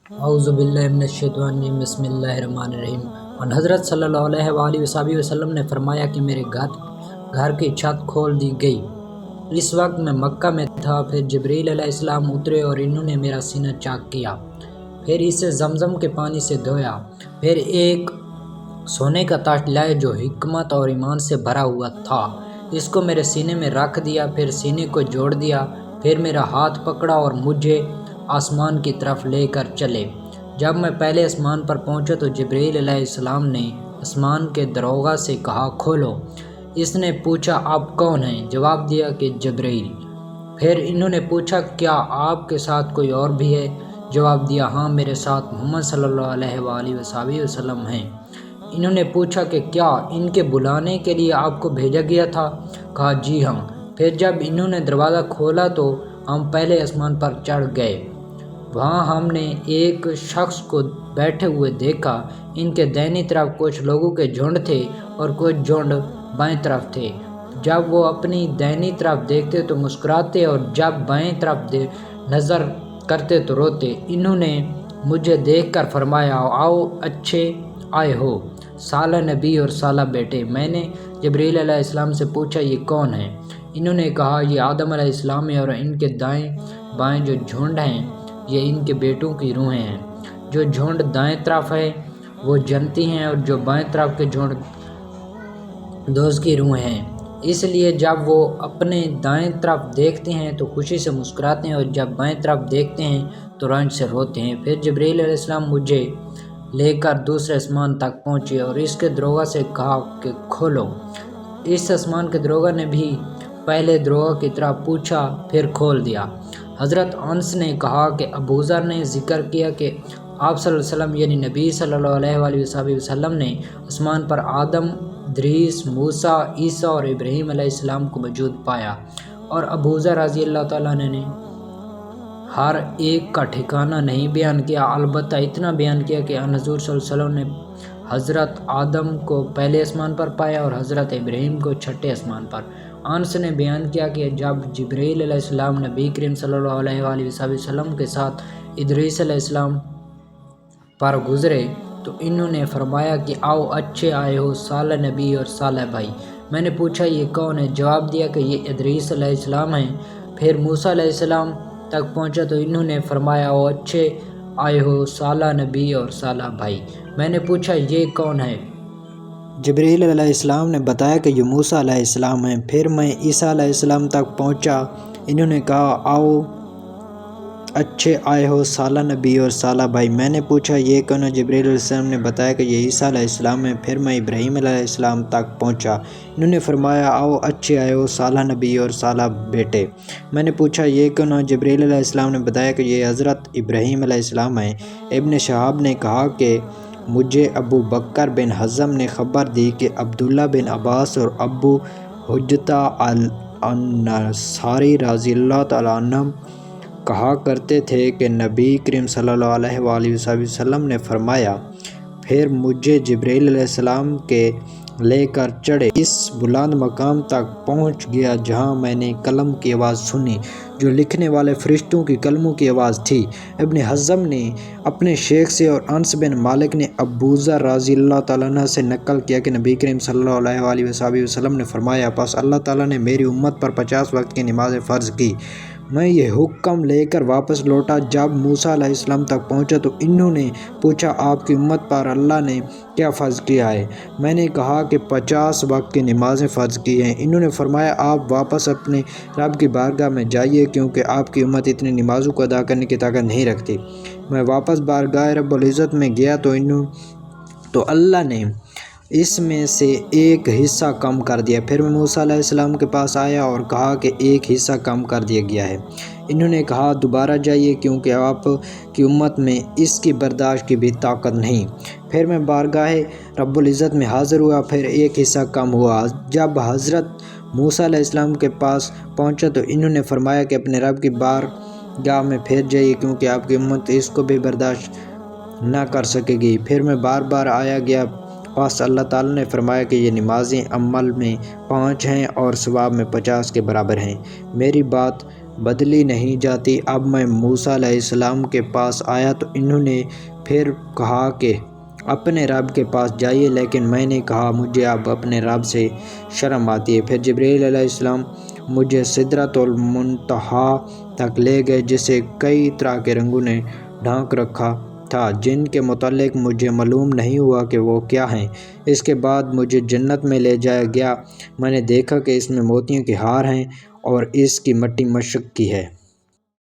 اعوذ باللہ من الشیطان الرجیم، بسم اللہ الرحمن الرحیم۔ اور حضرت صلی اللہ علیہ وآلہ وسلم نے فرمایا کہ میرے گھر کی چھت کھول دی گئی۔ اس وقت میں مکہ میں تھا، پھر جبرائیل علیہ السلام اترے اور انہوں نے میرا سینہ چاک کیا، پھر اسے زمزم کے پانی سے دھویا، پھر ایک سونے کا تاج لائے جو حکمت اور ایمان سے بھرا ہوا تھا، اس کو میرے سینے میں رکھ دیا، پھر سینے کو جوڑ دیا، پھر میرا ہاتھ پکڑا اور مجھے آسمان کی طرف لے کر چلے۔ جب میں پہلے آسمان پر پہنچا تو جبرائیل علیہ السلام نے آسمان کے دروازے سے کہا، کھولو۔ اس نے پوچھا، آپ کون ہیں؟ جواب دیا کہ جبرائیل۔ پھر انہوں نے پوچھا، کیا آپ کے ساتھ کوئی اور بھی ہے؟ جواب دیا، ہاں، میرے ساتھ محمد صلی اللہ علیہ وآلہ وسلم ہیں۔ انہوں نے پوچھا کہ کیا ان کے بلانے کے لیے آپ کو بھیجا گیا تھا؟ کہا، جی ہاں۔ پھر جب انہوں نے دروازہ کھولا تو ہم پہلے آسمان پر چڑھ گئے۔ وہاں ہم نے ایک شخص کو بیٹھے ہوئے دیکھا۔ ان کے دائنی طرف کچھ لوگوں کے جھنڈ تھے اور کچھ جھنڈ بائیں طرف تھے۔ جب وہ اپنی دائنی طرف دیکھتے تو مسکراتے اور جب بائیں طرف نظر کرتے تو روتے۔ انہوں نے مجھے دیکھ کر فرمایا، آؤ، اچھے آئے ہو، صالح نبی اور صالح بیٹے۔ میں نے جبرائیل علیہ السلام سے پوچھا، یہ کون ہیں؟ انہوں نے کہا، یہ آدم علیہ السلام ہے اور ان کے دائیں بائیں جو جھنڈ ہیں یہ ان کے بیٹوں کی روحیں ہیں۔ جو جھنڈ دائیں طرف ہے وہ جنتی ہیں اور جو بائیں طرف کے جھنڈ دوزخ کی روحیں ہیں۔ اس لیے جب وہ اپنے دائیں طرف دیکھتے ہیں تو خوشی سے مسکراتے ہیں اور جب بائیں طرف دیکھتے ہیں تو رنج سے روتے ہیں۔ پھر جبرائیل علیہ السلام مجھے لے کر دوسرے آسمان تک پہنچے اور اس کے دروازے سے کہا کہ کھولو۔ اس آسمان کے دروازے نے بھی پہلے دروازے کی طرح پوچھا، پھر کھول دیا۔ حضرت انس نے کہا کہ ابو ذر نے ذکر کیا کہ آپ صلی اللہ علیہ وسلم یعنی نبی صلی اللہ علیہ وآلہ وسلم نے آسمان پر آدم، ادریس، موسیٰ، عیسیٰ اور ابراہیم علیہ السلام کو موجود پایا، اور ابو ذر رضی اللہ تعالیٰ عنہ نے ہر ایک کا ٹھکانہ نہیں بیان کیا، البتہ اتنا بیان کیا کہ ان حضور صلی اللہ علیہ وسلم نے حضرت آدم کو پہلے آسمان پر پایا اور حضرت ابراہیم کو چھٹے آسمان پر۔ انس نے بیان کیا کہ جب جبرائیل علیہ السلام نبی کریم صلی اللہ علیہ وآلہ وسلم کے ساتھ ادریس علیہ السلام پر گزرے تو انہوں نے فرمایا کہ آؤ، اچھے آئے ہو، صالح نبی اور صالح بھائی۔ میں نے پوچھا، یہ کون ہے؟ جواب دیا کہ یہ ادریس علیہ السلام ہیں۔ پھر موسیٰ علیہ السلام تک پہنچا تو انہوں نے فرمایا، آؤ، اچھے آئے ہو، صالح نبی اور صالح بھائی۔ میں نے پوچھا، یہ کون ہے؟ جبرائیل علیہ السلام نے بتایا کہ یہ موسیٰ علیہ السلام ہیں۔ پھر میں عیسیٰ علیہ السلام تک پہنچا، انہوں نے کہا، آؤ، اچھے آئے ہو، صالح نبی اور صالح بھائی۔ میں نے پوچھا، یہ کون ہے؟ جبرائیل علیہ السلام نے بتایا کہ یہ عیسیٰ علیہ السلام ہیں۔ پھر میں ابراہیم علیہ السلام تک پہنچا، انہوں نے فرمایا، آؤ، اچھے آئے ہو، صالح نبی اور صالح بیٹے۔ میں نے پوچھا، یہ کون ہے؟ جبرائیل علیہ السلام نے بتایا کہ یہ حضرت ابراہیم علیہ السلام ہیں۔ ابن شہاب نے کہا کہ مجھے ابو بکر بن حزم نے خبر دی کہ عبداللہ بن عباس اور ابو حجتہ الانصاری رضی اللہ تعالیٰ عنہ کہا کرتے تھے کہ نبی کریم صلی اللہ علیہ وآلہ وسلم نے فرمایا، پھر مجھے جبرائیل علیہ السلام کے لے کر چڑھے، اس بلند مقام تک پہنچ گیا جہاں میں نے قلم کی آواز سنی جو لکھنے والے فرشتوں کی قلموں کی آواز تھی۔ ابن حزم نے اپنے شیخ سے اور انس بن مالک نے ابو ذر رضی اللہ تعالیٰ عنہ سے نقل کیا کہ نبی کریم صلی اللہ علیہ وآلہ وسلم نے فرمایا، پس اللہ تعالیٰ نے میری امت پر 50 وقت کی نمازیں فرض کی۔ میں یہ حکم لے کر واپس لوٹا۔ جب موسیٰ علیہ السلام تک پہنچا تو انہوں نے پوچھا، آپ کی امت پر اللہ نے کیا فرض کیا ہے؟ میں نے کہا کہ 50 وقت کی نمازیں فرض کی ہیں۔ انہوں نے فرمایا، آپ واپس اپنے رب کی بارگاہ میں جائیے کیونکہ آپ کی امت اتنی نمازوں کو ادا کرنے کی طاقت نہیں رکھتی۔ میں واپس بارگاہ رب العزت میں گیا تو اللہ نے اس میں سے ایک حصہ کم کر دیا۔ پھر میں موسیٰ علیہ السلام کے پاس آیا اور کہا کہ ایک حصہ کم کر دیا گیا ہے۔ انہوں نے کہا، دوبارہ جائیے کیونکہ آپ کی امت میں اس کی برداشت کی بھی طاقت نہیں۔ پھر میں بارگاہ رب العزت میں حاضر ہوا، پھر ایک حصہ کم ہوا۔ جب حضرت موسیٰ علیہ السلام کے پاس پہنچا تو انہوں نے فرمایا کہ اپنے رب کی بارگاہ میں پھر جائیے کیونکہ آپ کی امت اس کو بھی برداشت نہ کر سکے گی۔ پھر میں بار بار آیا گیا، پس اللہ تعالیٰ نے فرمایا کہ یہ نمازیں عمل میں 5 ہیں اور ثواب میں 50 کے برابر ہیں۔ میری بات بدلی نہیں جاتی۔ اب میں موسیٰ علیہ السلام کے پاس آیا تو انہوں نے پھر کہا کہ اپنے رب کے پاس جائیے، لیکن میں نے کہا مجھے اب اپنے رب سے شرم آتی ہے۔ پھر جبرائیل علیہ السلام مجھے سدرۃ المنتہا تک لے گئے، جسے کئی طرح کے رنگوں نے ڈھانک رکھا تھا، جن کے متعلق مجھے معلوم نہیں ہوا کہ وہ کیا ہیں۔ اس کے بعد مجھے جنت میں لے جایا گیا۔ میں نے دیکھا کہ اس میں موتیوں کے ہار ہیں اور اس کی مٹی مشک کی ہے۔